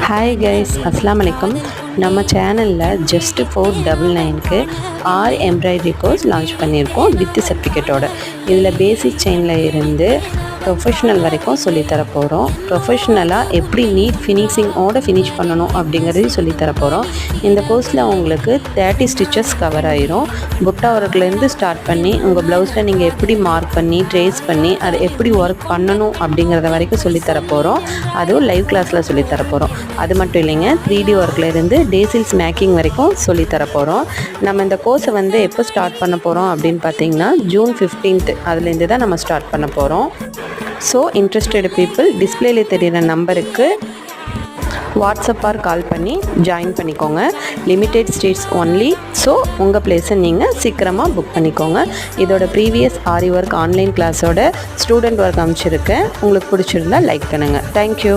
Hi guys, அஸ்ஸலாமு அலைக்கும். நம்ம சேனலில் ஜஸ்ட் 499க்கு ஆர் எம்ப்ராய்டரி கோர்ஸ் லான்ச் பண்ணியிருக்கோம் வித் சர்டிஃபிகேட்டோட. இதில் பேசிக் செயினில் இருந்து ப்ரொஃபஷ்னல் வரைக்கும் சொல்லித்தர போகிறோம். ப்ரொஃபஷ்னலாக எப்படி நீட் ஃபினிஷிங்கோடு ஃபினிஷ் பண்ணணும் அப்படிங்கிறதையும் சொல்லித்தர போகிறோம். இந்த கோர்ஸில் உங்களுக்கு 30 ஸ்டிச்சஸ் கவர் ஆயிரும். புட்டா ஒர்க்லேருந்து ஸ்டார்ட் பண்ணி உங்கள் ப்ளவுஸில் நீங்கள் எப்படி மார்க் பண்ணி ட்ரேஸ் பண்ணி அதை எப்படி ஒர்க் பண்ணணும் அப்படிங்கிறத வரைக்கும் சொல்லித்தர போகிறோம். அதுவும் லைவ் கிளாஸில் சொல்லித்தர போகிறோம். அது மட்டும் இல்லைங்க, 3D ஒர்க்லேருந்து டேசில்ஸ் மேக்கிங் வரைக்கும் சொல்லித்தர போகிறோம். நம்ம இந்த கோர்ஸை எப்போ ஸ்டார்ட் பண்ண போகிறோம் அப்படின்னு பார்த்தீங்கன்னா ஜூன் 15 அதுலேருந்து தான் நம்ம ஸ்டார்ட் பண்ண போகிறோம். ஸோ இன்ட்ரெஸ்டட் பீப்புள் டிஸ்பிளேல தெரிகிற நம்பருக்கு வாட்ஸ்அப் ஆர் கால் பண்ணி ஜாயின் பண்ணிக்கோங்க. Limited seeds only. ஸோ உங்கள் பிளேஸை நீங்கள் சீக்கிரமாக புக் பண்ணிக்கோங்க. இதோட ப்ரீவியஸ் ஆரி ஒர்க் ஆன்லைன் கிளாஸோட ஸ்டூடெண்ட் ஒர்க் அமைச்சிருக்கேன். உங்களுக்கு பிடிச்சிருந்தா லைக் பண்ணுங்கள். தேங்க்யூ.